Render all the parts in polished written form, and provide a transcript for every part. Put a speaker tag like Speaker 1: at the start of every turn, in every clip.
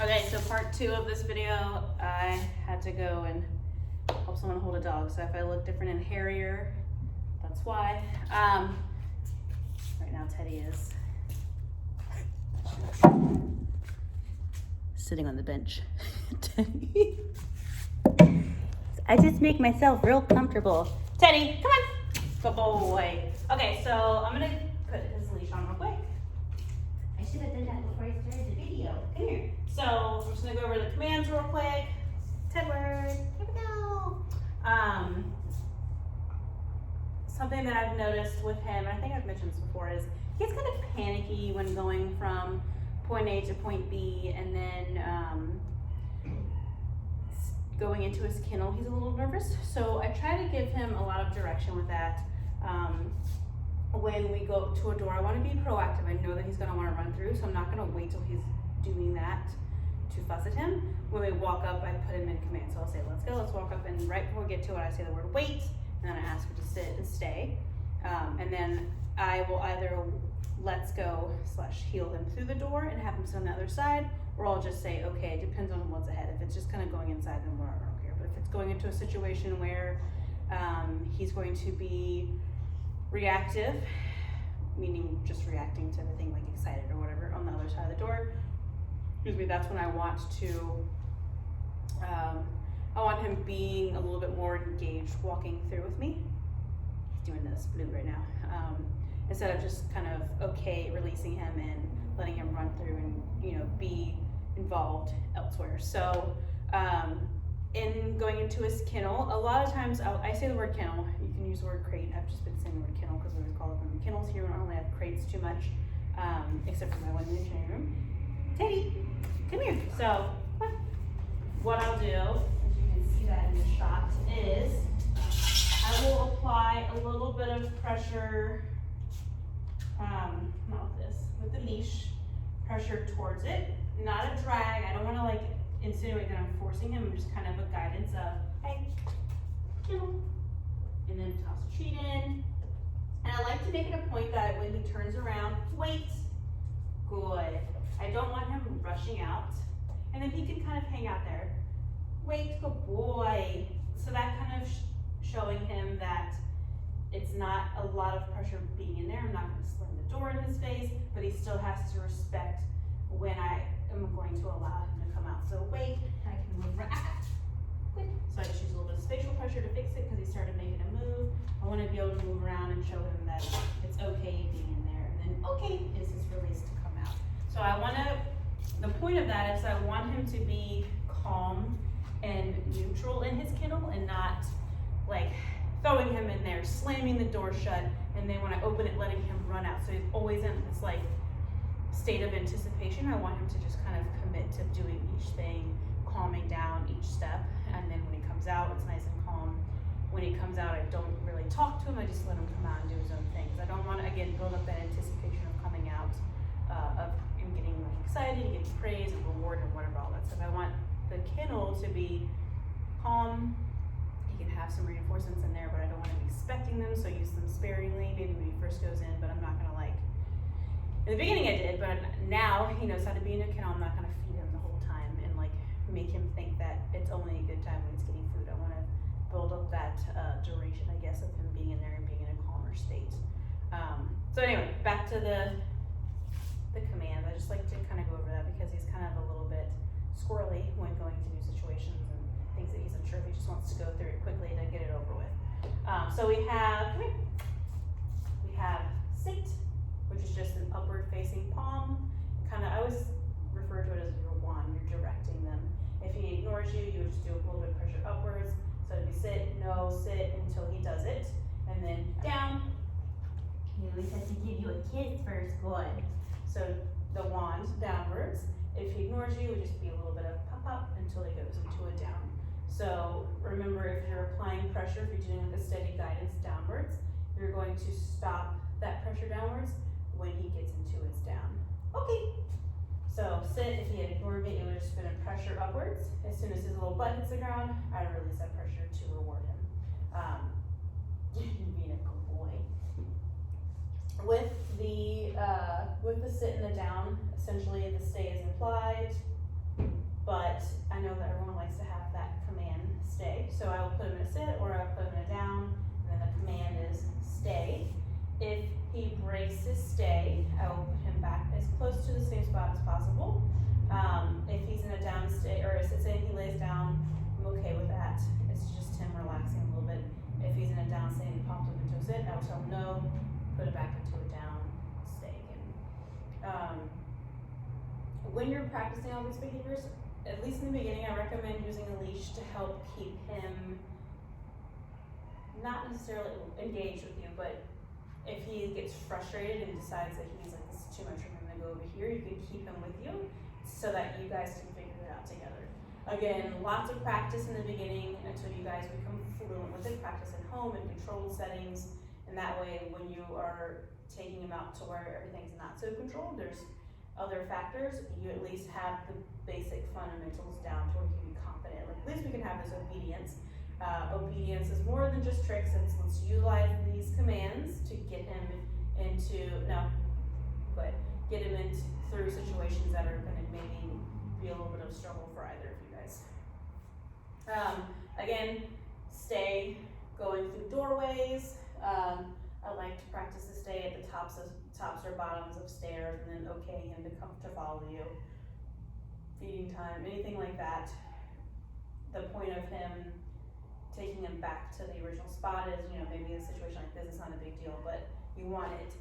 Speaker 1: Okay, so part 2 of this video, I had to go and help someone hold a dog. So if I look different and hairier, that's why. Right now Teddy is sitting on the bench. Teddy. I just make myself real comfortable. Teddy, come on. Good boy. Okay, so I'm gonna put his leash on real quick. I should have done that before I started the video. Come here. So I'm just gonna go over the commands real quick. Tedward, here we go. Something that I've noticed with him, and I think I've mentioned this before, is he gets kind of panicky when going from point A to point B, and then going into his kennel, he's a little nervous. So I try to give him a lot of direction with that. When we go to a door, I want to be proactive. I know that he's going to want to run through, so I'm not going to wait till he's doing that to fuss at him. When we walk up, I put him in command. So I'll say, let's go, let's walk up, and right before we get to it, I say the word wait, and then I ask him to sit and stay. And then I will either let's go / heel him through the door and have him sit on the other side, or I'll just say, okay, it depends on what's ahead. If it's just kind of going inside, then whatever, I don't care. But if it's going into a situation where he's going to be reactive, meaning just reacting to everything, like excited or whatever, on the other side of the door, excuse me, that's when I want to, I want him being a little bit more engaged walking through with me. He's doing this blue right now. Instead of just kind of okay releasing him and letting him run through and, you know, be involved elsewhere. So in going into his kennel, a lot of times I say the word kennel. You can use the word crate. I've just been saying the word kennel because we call them kennels here. We don't really have crates too much, except for my one in the training room. Teddy, come here. So what I'll do, as you can see that in the shot, is I will apply a little bit of pressure, not with this, with the leash, pressure towards it, not a drag. I don't want to like insinuate that I'm forcing him. I'm just kind of a guidance of, hey, and then toss a treat in. And I like to make it a point that when he turns around, wait, good. I don't want him rushing out. And then he can kind of hang out there. Wait, good boy. So that kind of showing him that it's not a lot of pressure being in there. I'm not going to slam the door in his face, but he still has to respect when I am going to allow him to come out. So wait, I can move right. So I just use a little bit of spatial pressure to fix it because he started making a move. I want to be able to move around and show him that it's okay being in there. And then okay is his release to come out. So I want to, the point of that is I want him to be calm and neutral in his kennel and not like throwing him in there, slamming the door shut, and then when I open it, letting him run out. So he's always in this like state of anticipation. I want him to just kind of commit to doing each thing, calming down each step, and then when he comes out, it's nice and calm. When he comes out, I don't really talk to him. I just let him come out and do his own things. I don't want to, again, build up that anticipation of coming out, of him getting like excited, getting praise and reward and whatever, all that stuff. I want the kennel to be calm. He can have some reinforcements in there, but I don't want to be expecting them, so I use them sparingly, maybe when he first goes in, but I'm not going to like, in the beginning I did, but now he knows how to be in a kennel. I'm not going to feed him the whole time and like make him think that it's only a good time when he's getting food. I want to build up that duration, I guess, of him being in there and being in a calmer state. So anyway, back to the commands. I just like to kind of go over that because he's kind of a little bit squirrely when going to new situations and things that he's unsure if. He just wants to go through it quickly to get it over with. So we have, come here. We have sit, which is just an upward facing palm. Kind of, I always refer to it as your wand. You're directing them. If he ignores you, you would just do a little bit of pressure upwards. So if you sit, no, sit until he does it, and then down. He always has to give you a kiss first, good. So the wand downwards. If he ignores you, it would just be a little bit of pop up until he goes into a down. So remember, if you're applying pressure, if you're doing like a steady guidance downwards, you're going to stop that pressure downwards when he gets into his down. Okay. So sit, if he had ignored me, it would have just been a pressure upwards. As soon as his little butt hits the ground, I release that pressure to reward him. Being a good boy. With the sit and the down, essentially the stay is implied, but I know that everyone likes to have that command stay. So I will put him in a sit or I'll put him in a down, and then the command is stay. If he breaks his stay, I will put him back as close to the same spot as possible. If he's in a down stay or a sit stay and he lays down, I'm okay with that. It's just him relaxing a little bit. If he's in a down stay and he pops up into a sit, I will tell him no, put it back into a down stay again. When you're practicing all these behaviors, at least in the beginning, I recommend using a leash to help keep him not necessarily engaged with you, but if he gets frustrated and decides that he's like, this is too much for him to go over here, you can keep him with you so that you guys can figure it out together. Again, lots of practice in the beginning until you guys become fluent with it. Practice at home in controlled settings, and that way when you are taking him out to where everything's not so controlled, there's other factors, you at least have the basic fundamentals down to where you can be confident. Like, at least we can have this obedience. Obedience is more than just tricks. It's let's utilize these commands to get him get him into through situations that are gonna maybe be a little bit of a struggle for either of you guys. Again, stay going through doorways. I like to practice to stay at the tops or bottoms of stairs, and then okaying him to come to follow you. Feeding time, anything like that. The point of him taking him back to the original spot is, maybe in a situation like this, it's not a big deal, but you want it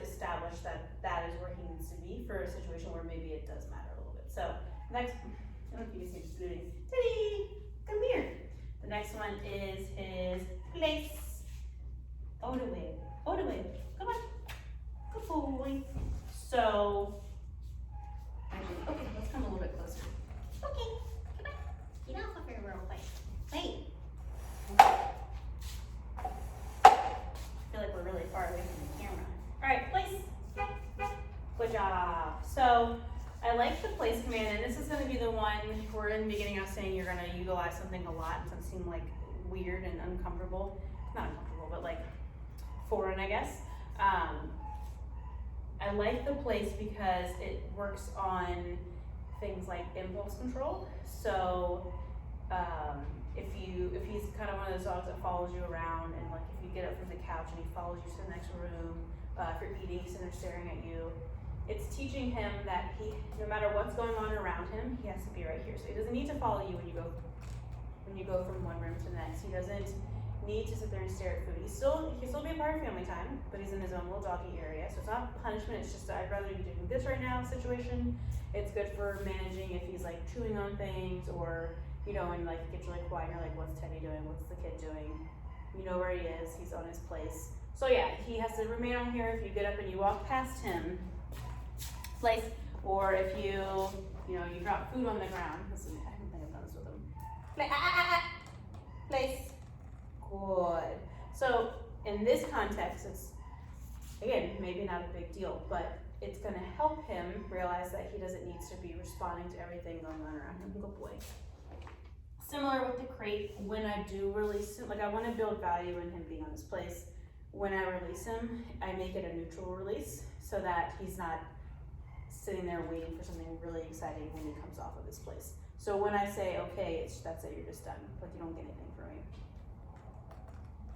Speaker 1: established that is where he needs to be for a situation where maybe it does matter a little bit. So next, I don't know if you can see, just doing, Teddy, come here. The next one is his place. Odaway, come on, good boy. So, okay, let's come a little bit closer.
Speaker 2: Okay, come on. Get off of here real quick. Wait.
Speaker 1: I feel like we're really far away from the camera. All right, place. Good job. So, I like the place command, and this is going to be the one where in the beginning I was saying you're going to utilize something a lot. It doesn't seem like weird and uncomfortable. Not uncomfortable, but like foreign, I guess. I like the place because it works on things like impulse control. So if he's kind of one of those dogs that follows you around, and like if you get up from the couch and he follows you to the next room, if you're eating, he's sitting there staring at you, it's teaching him that no matter what's going on around him, he has to be right here. So he doesn't need to follow you when you go from one room to the next. He doesn't need to sit there and stare at food. He can still be a part of family time, but he's in his own little doggy area. So it's not punishment, it's just I'd rather be doing this right now situation. It's good for managing if he's like chewing on things, or and like it gets really quiet and you're like, what's Teddy doing? What's the kid doing? You know where he is, he's on his place. So yeah, he has to remain on here if you get up and you walk past him. Place, or if you drop food on the ground. Listen, I don't think I've done this with him. Place. Good. So in this context, it's again maybe not a big deal, but it's going to help him realize that he doesn't need to be responding to everything going on around him. Good boy. Similar with the crate, when I do release him, I want to build value in him being on his place. When I release him, I make it a neutral release so that he's not sitting there waiting for something really exciting when he comes off of his place. So when I say, okay, that's it, you're just done. Like, you don't get anything from me.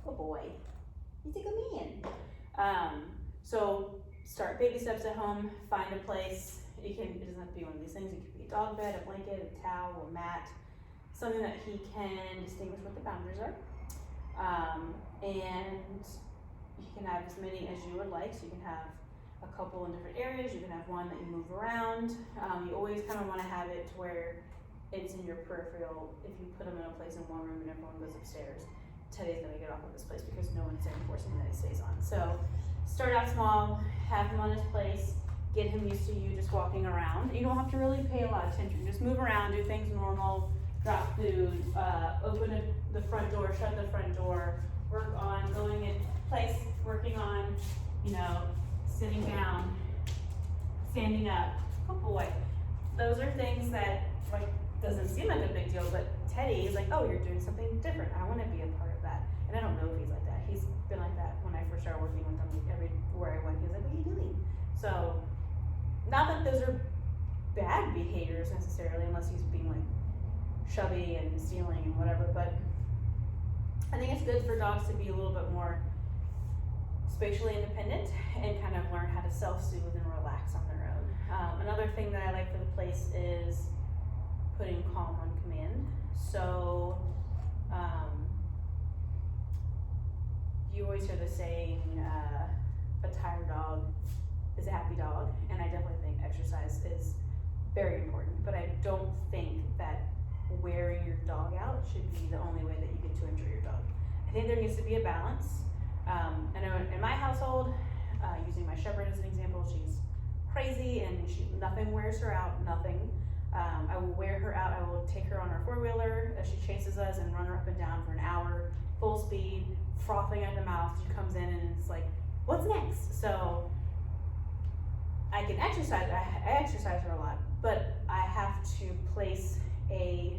Speaker 1: Good boy. He's a good man. So start baby steps at home, find a place. It doesn't have to be one of these things. It could be a dog bed, a blanket, a towel, a mat, something that he can distinguish what the boundaries are. And you can have as many as you would like. So you can have a couple in different areas. You can have one that you move around. You always kind of want to have it to where it's in your peripheral. If you put him in a place in one room and everyone goes upstairs, Teddy's gonna get off of this place because no one's enforcing that he stays on. So start out small, have him on his place, get him used to you just walking around. You don't have to really pay a lot of attention. Just move around, do things normal, drop food, open the front door, shut the front door, work on going in place, working on, sitting down, standing up. Good boy. Those are things that doesn't seem like a big deal, but Teddy is like, oh, you're doing something different. I want to be a part of that. And I don't know if he's like that. He's been like that when I first started working with him. Everywhere I went, he was like, what are you doing? So, not that those are bad behaviors necessarily, unless he's being like chubby and stealing and whatever, but I think it's good for dogs to be a little bit more spatially independent and kind of learn how to self-soothe and relax on their own. Another thing that I like for the place is putting calm on command. So you always hear the saying, a tired dog is a happy dog, and I definitely think exercise is very important, but I don't think that wearing your dog out should be the only way that you get to enjoy your dog. I think there needs to be a balance. I know in my household, using my Shepherd as an example, she's crazy and nothing wears her out, nothing. I will wear her out. I will take her on our four-wheeler as she chases us and run her up and down for an hour, full speed, frothing at the mouth. She comes in and it's like, what's next? So I can exercise, I exercise her a lot, but I have to place a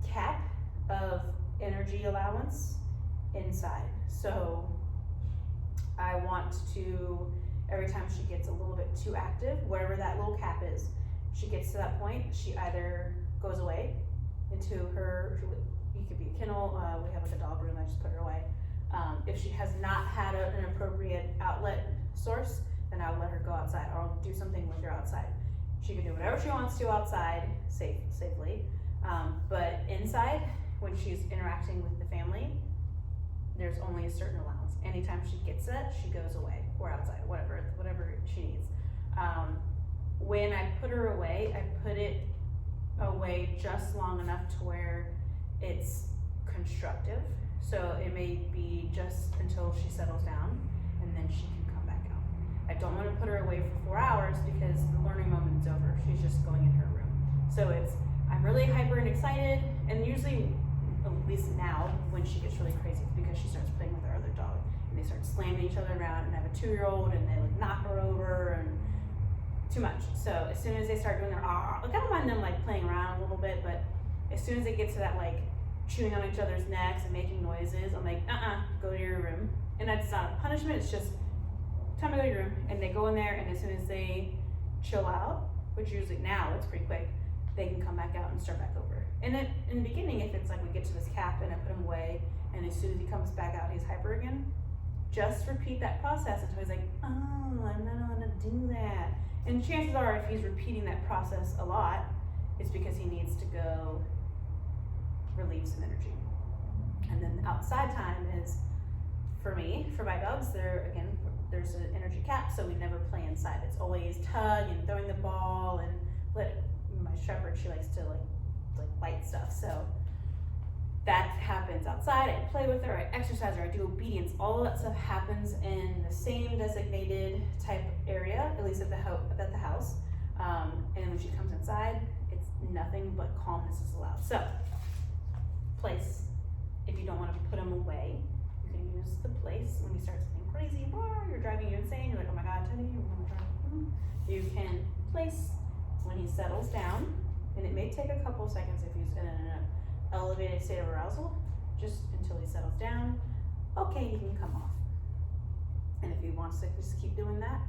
Speaker 1: cap of energy allowance inside. So I want to, every time she gets a little bit too active, wherever that little cap is, she gets to that point, she either goes away into her, you could be a kennel, we have like a dog room, I just put her away. If she has not had an appropriate outlet source, then I'll let her go outside, or I'll do something with her outside. She can do whatever she wants to outside, safely, but inside, when she's interacting with the family, there's only a certain allowance. Anytime she gets that, she goes away, or outside, whatever she needs. When I put her away, I put it away just long enough to where it's constructive. So it may be just until she settles down, and then she can come back out. I don't want to put her away for 4 hours because the learning moment is over. She's just going in her room. So I'm really hyper and excited, and usually, at least now, when she gets really crazy, it's because she starts playing with her other dog, and they start slamming each other around, and I have a 2-year-old, and they like knock her over, and too much. So as soon as they start doing their like, I don't mind them like playing around a little bit, but as soon as they get to that like chewing on each other's necks and making noises, I'm like, go to your room. And that's not a punishment, it's just time to go to your room. And they go in there, and as soon as they chill out, which usually now it's pretty quick, they can come back out and start back over. And then in the beginning, if it's like we get to this cap and I put him away, and as soon as he comes back out, he's hyper again, just repeat that process until he's like, oh, I'm not allowed to do that. And chances are, if he's repeating that process a lot, it's because he needs to go relieve some energy. And then the outside time is, for me, for my dogs, there's an energy cap, so we never play inside. It's always tug and throwing the ball, and my Shepherd, she likes to like light stuff. So that happens outside. I play with her, I exercise her, I do obedience. All of that stuff happens in the same designated type area, at least at the house. And when she comes inside, it's nothing but calmness is allowed. So, place. If you don't want to put him away, you can use the place. When he starts getting crazy, you're driving you insane. You're like, oh my God, Teddy, you can place when he settles down, and it may take a couple seconds if he's in an elevated state of arousal, just until he settles down. Okay, he can come off. And if he wants to just keep doing that,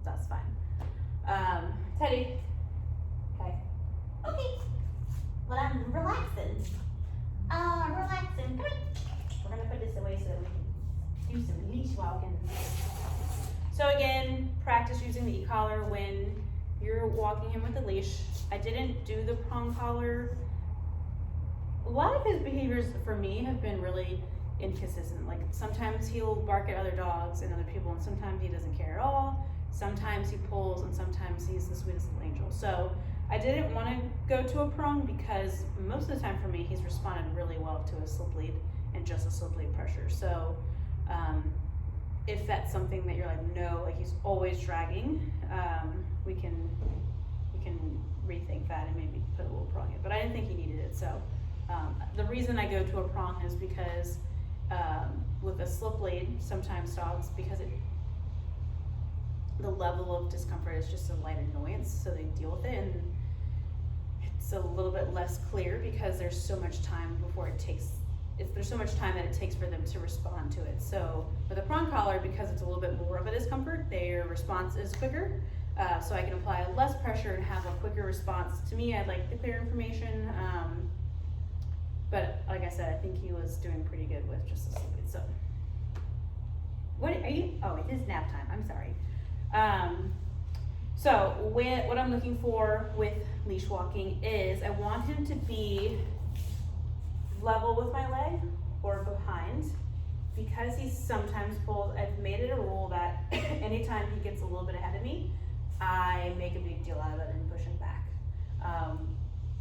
Speaker 1: that's fine. Teddy. Okay.
Speaker 2: Okay. Well, I'm relaxing. Relaxing. Come on.
Speaker 1: We're gonna put this away so that we can do some leash walking. So again, practice using the e-collar when you're walking him with a leash. I didn't do the prong collar. A lot of his behaviors for me have been really inconsistent. Like sometimes he'll bark at other dogs and other people, and sometimes he doesn't care at all. Sometimes he pulls, and sometimes he's the sweetest little angel. So I didn't want to go to a prong because most of the time for me, he's responded really well to a slip lead and just a slip lead pressure. So if that's something that you're like, no, like he's always dragging, we can rethink that and maybe put a little prong in. But I didn't think he needed it. So the reason I go to a prong is because with a slip lead, sometimes dogs, because the level of discomfort is just a light annoyance, so they deal with it, and it's a little bit less clear because there's so much time there's so much time that it takes for them to respond to it. So with a prong collar, because it's a little bit more of a discomfort, their response is quicker. so I can apply less pressure and have a quicker response. To me, I'd like the clear information, but like I said, I think he was doing pretty good with just the sleeping, so. What are you, oh, it is nap time, I'm sorry. So what I'm looking for with leash walking is I want him to be level with my leg or behind. Because he sometimes pulls, I've made it a rule that anytime he gets a little bit ahead of me, I make a big deal out of it and push him back.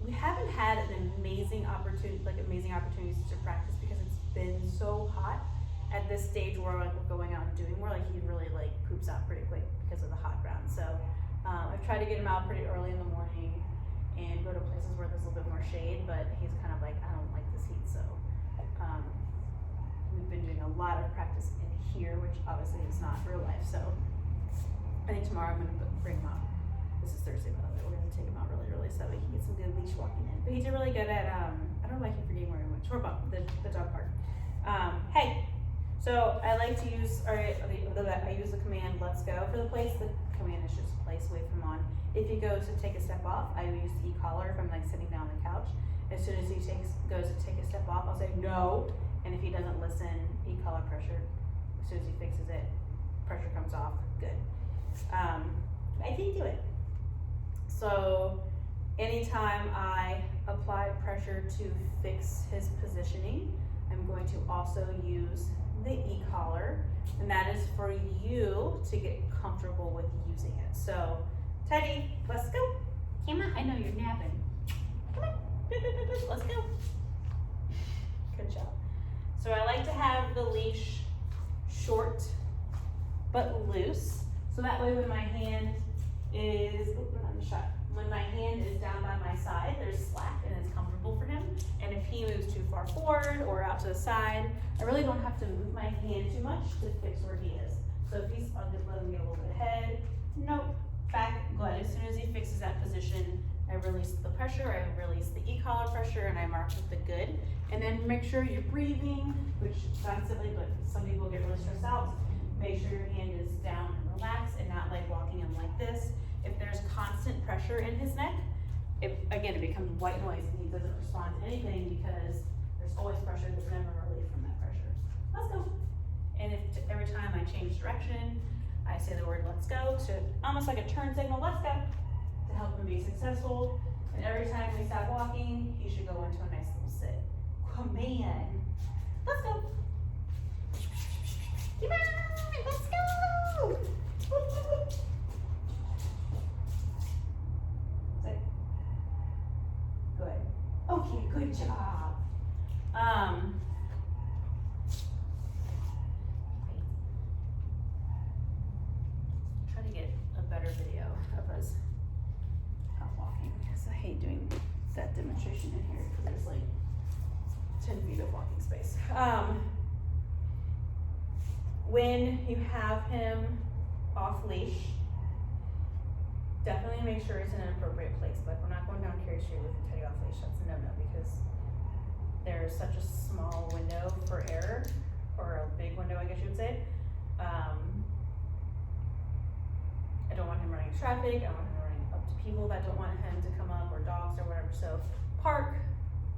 Speaker 1: We haven't had an amazing opportunities to practice because it's been so hot at this stage where like we're going out and doing more, like he really like poops out pretty quick because of the hot ground. So I've tried to get him out pretty early in the morning and go to places where there's a little bit more shade, but he's kind of like, I don't like this heat, so we've been doing a lot of practice in here, which obviously is not real life, so I think tomorrow I'm gonna bring him out. This is Thursday, by the way. We're gonna take him out really early so that we can get some good leash walking in. But he did really good at, I don't know why I keep forgetting where we went, the dog park. Hey, so I like to use, I use the command let's go for the place. The command is just place, wait for him on. If he goes to take a step off, I use the e-collar if I'm like sitting down on the couch. As soon as he goes to take a step off, I'll say no. And if he doesn't listen, e-collar pressure. As soon as he fixes it, pressure comes off, good. I can do it. So anytime I apply pressure to fix his positioning, I'm going to also use the e-collar, and that is for you to get comfortable with using it. So, Teddy, let's go.
Speaker 2: Come on, I know you're napping.
Speaker 1: Come on, let's go. Good job. So I like to have the leash short but loose, so that way when my hand is, when my hand is down by my side, there's slack and it's comfortable for him. And if he moves too far forward or out to the side, I really don't have to move my hand too much to fix where he is. So if he's, I'll just let him get a little bit ahead. Nope, back, good. As soon as he fixes that position, I release the pressure, I release the e-collar pressure, and I mark with the good. And then make sure you're breathing, which sounds silly, but some people get really stressed out. Make sure your hand is down and relaxed and not like walking him like this. If there's constant pressure in his neck, it becomes white noise and he doesn't respond to anything because there's always pressure, there's never relief from that pressure. Let's go. And if every time I change direction, I say the word let's go to almost like a turn signal, let's go, to help him be successful. And every time we stop walking, he should go into a nice little sit. Come on, let's go.
Speaker 2: Come on, let's go.
Speaker 1: Sit. Good. Okay, good job. Try to get a better video of us out walking because I hate doing that demonstration in here because there's like 10 feet of walking space. When you have him off leash, definitely make sure it's in an appropriate place. Like we're not going down Carey Street with Teddy off leash. That's a no-no because there's such a small window for error, or a big window, I guess you would say. I don't want him running traffic. I don't want him running up to people that don't want him to come up, or dogs or whatever. So park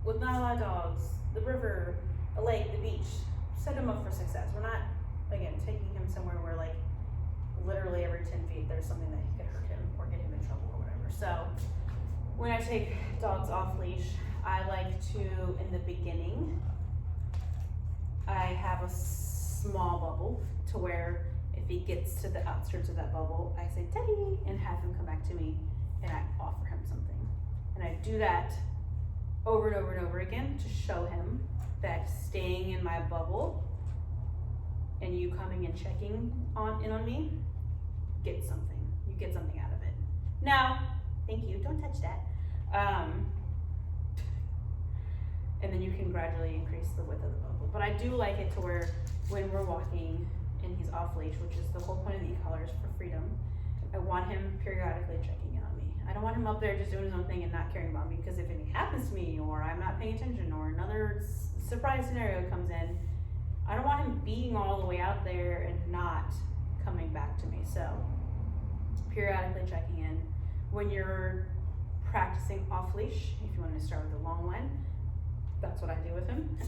Speaker 1: with not a lot of dogs, the river, a lake, the beach. Set him up for success. We're not, again, taking him somewhere where like literally every 10 feet there's something that could hurt him or get him in trouble or whatever. So when I take dogs off leash, I like to, in the beginning, I have a small bubble to where if he gets to the outskirts of that bubble, I say Teddy and have him come back to me and I offer him something. And I do that over and over and over again to show him that staying in my bubble and you coming and checking in on me, get something. You get something out of it. Now, thank you, don't touch that. And then you can gradually increase the width of the bubble. But I do like it to where when we're walking and he's off leash, which is the whole point of the e-collars for freedom, I want him periodically checking in on me. I don't want him up there just doing his own thing and not caring about me, because if anything happens to me or I'm not paying attention or another surprise scenario comes in, I don't want him being all the way out there and not coming back to me. So periodically checking in. When you're practicing off leash, if you want to start with the long one, that's what I do with him.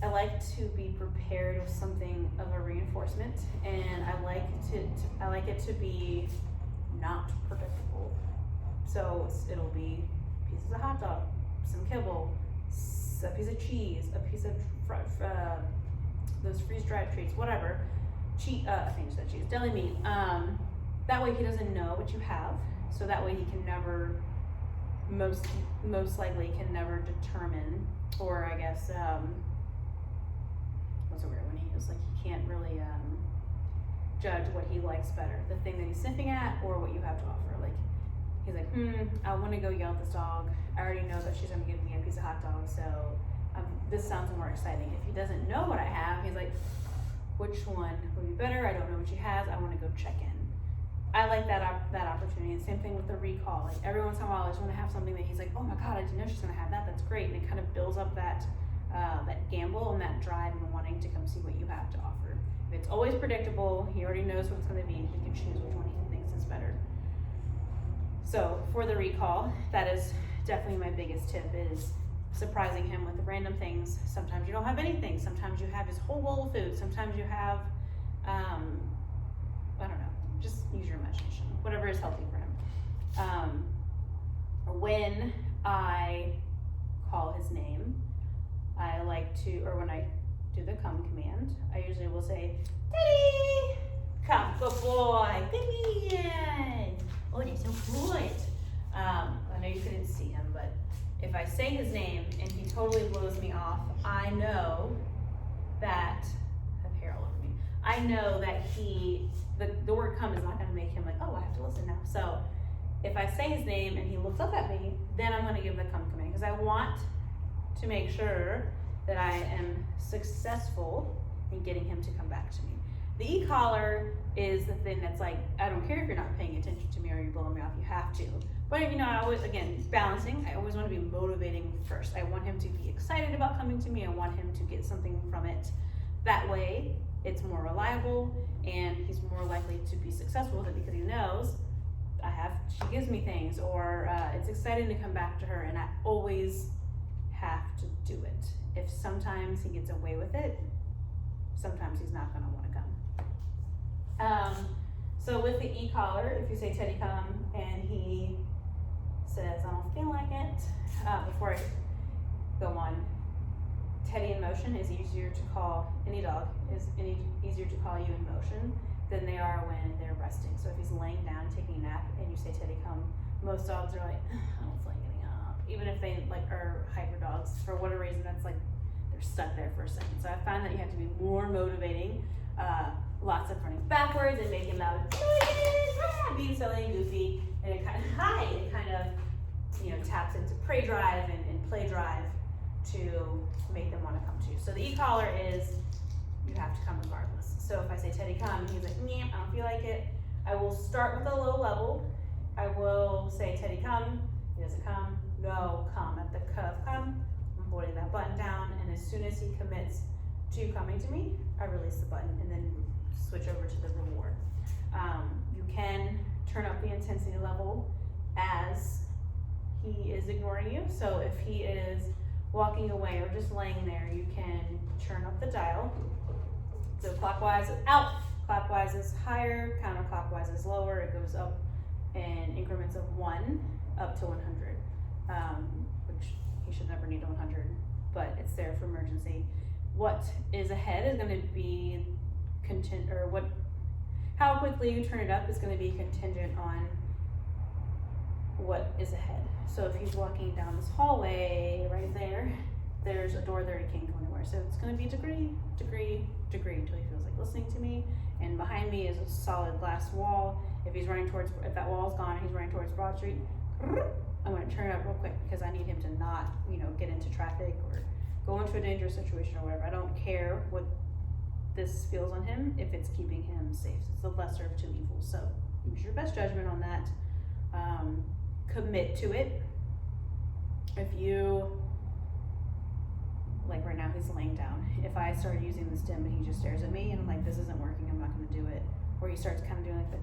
Speaker 1: I like to be prepared with something of a reinforcement, and I like it to be not predictable. So it'll be pieces of hot dog, some kibble, a piece of cheese, a piece of those freeze-dried treats, whatever. I think you said cheese, deli meat. That way he doesn't know what you have, so that way he can never, most likely can never determine, or I guess, what's the word when he was like, he can't really judge what he likes better, the thing that he's sniffing at or what you have to offer. Like, he's like, I want to go yell at this dog. I already know that she's gonna give me a piece of hot dog, so this sounds more exciting. If he doesn't know what I have, he's like, which one would be better? I don't know what she has. I want to go check in. I like that opportunity. And same thing with the recall. Like every once in a while, I just want to have something that he's like, oh my God, I didn't know she's gonna have that. That's great, and it kind of builds up that gamble and that drive and wanting to come see what you have to offer. If it's always predictable, he already knows what it's going to be. He can choose which one he thinks is better. So for the recall, that is definitely my biggest tip, is surprising him with random things. Sometimes you don't have anything. Sometimes you have his whole bowl of food. Sometimes you have, I don't know, just use your imagination. Whatever is healthy for him. When I call his name, I like to, or when I do the come command, I usually will say, Teddy, come, good boy, good man. Oh, they're so good. I know you couldn't see him, but if I say his name and he totally blows me off, I know that, I have hair all over me. I know that the word come is not gonna make him like, oh, I have to listen now. So if I say his name and he looks up at me, then I'm gonna give the come command, because I want to make sure that I am successful in getting him to come back to me. The e-collar is the thing that's like, I don't care if you're not paying attention to me or you're blowing me off, you have to. But you know, I always, again, balancing, I always want to be motivating first. I want him to be excited about coming to me. I want him to get something from it. That way, it's more reliable and he's more likely to be successful with it, because he knows she gives me things, or it's exciting to come back to her, and I always have to do it. If sometimes he gets away with it, sometimes he's not gonna wanna come. So with the e-collar, if you say Teddy come and he says I don't feel like it, before I go on, Teddy in motion is easier to call, any dog is easier to call you in motion than they are when they're resting. So if he's laying down taking a nap and you say Teddy come, most dogs are like, I don't feel like getting up. Even if they like are hyper dogs, for whatever reason, that's like they're stuck there for a second. So I find that you have to be more motivating, lots of running backwards and making loud noises, being silly and goofy, and it kind of taps into prey drive and play drive to make them want to come to you. So the e-collar is, you have to come regardless. So if I say Teddy come, he's like, I don't feel like it. I will start with a low level. I will say Teddy come, he doesn't come, no, come. At the cuff come, I'm holding that button down, and as soon as he commits to coming to me, I release the button and then switch over to the reward. You can turn up the intensity level as he is ignoring you. So if he is walking away or just laying there, you can turn up the dial. So clockwise is out, clockwise is higher, counterclockwise is lower. It goes up in increments of 1 up to 100, which he should never need a 100, but it's there for emergency. What is ahead is going to be how quickly you turn it up is going to be contingent on what is ahead. So if he's walking down this hallway right there, there's a door there, he can't go anywhere. So it's going to be degree until he feels like listening to me. And behind me is a solid glass wall. If that wall's gone and he's running towards Broad Street, I'm going to turn it up real quick, because I need him to not, get into traffic or go into a dangerous situation or whatever. I don't care what this feels on him if it's keeping him safe. It's the lesser of two evils. So use your best judgment on that. Commit to it. If you, like right now he's laying down. If I start using the stim and he just stares at me and I'm like, this isn't working, I'm not going to do it, where he starts kind of doing like the,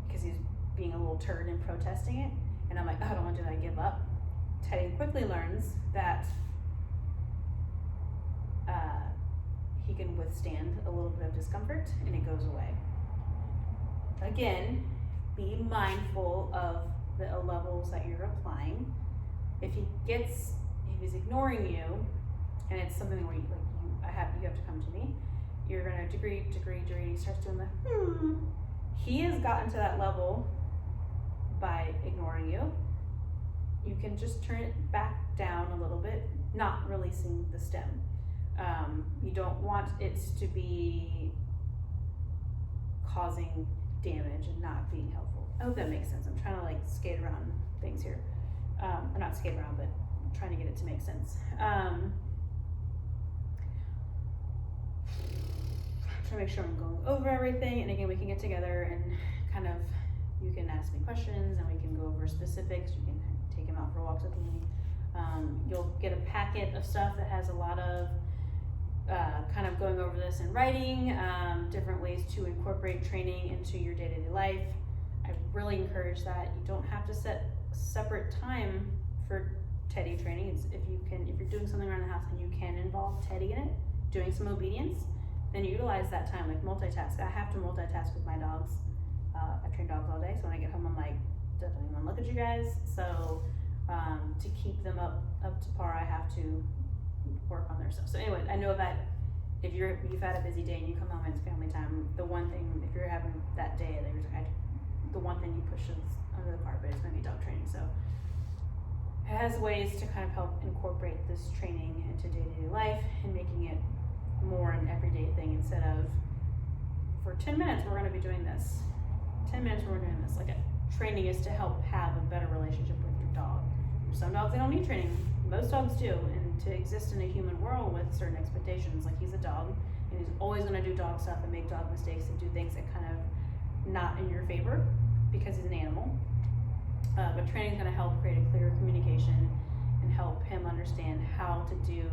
Speaker 1: because he's being a little turd and protesting it. And I'm like, oh, I don't want to do that, I give up. Teddy quickly learns that he can withstand a little bit of discomfort and it goes away. Again, be mindful of the levels that you're applying. If he's ignoring you, and it's something where you have to come to me, you're gonna degree, he starts doing the He has gotten to that level by ignoring you. You can just turn it back down a little bit, not releasing the stem. You don't want it to be causing damage and not being helpful. I hope that makes sense. I'm trying to like skate around things here. Or not skate around, but trying to get it to make sense. Trying to make sure I'm going over everything, and again, we can get together and kind of, you can ask me questions and we can go over specifics. You can take him out for walks with me. You'll get a packet of stuff that has a lot of kind of going over this in writing, different ways to incorporate training into your day-to-day life. I really encourage that. You don't have to set separate time for Teddy training. If you're doing something around the house and you can involve Teddy in it, doing some obedience, then utilize that time, like multitask. I have to multitask with my dogs. I train dogs all day, so when I get home, I'm like, doesn't anyone look at you guys? So to keep them up to par, I have to work on their stuff. So anyway, I know that if you've had a busy day and you come home and it's family time, the one thing, if you're having that day, the one thing you push is under the carpet is maybe dog training. So it has ways to kind of help incorporate this training into day-to-day life and making it more an everyday thing instead of, for 10 minutes we're going to be doing this. 10 minutes we're doing this. Like training is to help have a better relationship with your dog. Some dogs, they don't need training. Most dogs do. And to exist in a human world with certain expectations, like he's a dog and he's always going to do dog stuff and make dog mistakes and do things that kind of not in your favor because he's an animal. But training is going to help create a clearer communication and help him understand how to do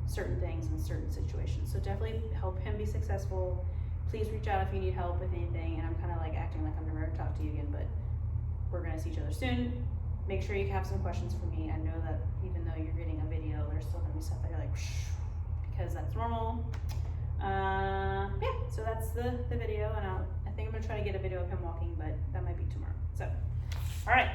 Speaker 1: certain things in certain situations. So definitely help him be successful. Please reach out if you need help with anything. And I'm kind of like acting like I'm never going to talk to you again, but we're going to see each other soon. Make sure you have some questions for me. I know that even though you're getting a video, there's still going to be stuff that you're like, because that's normal. Yeah, so that's the video, and I think I'm going to try to get a video of him walking, but that might be tomorrow. So, all right.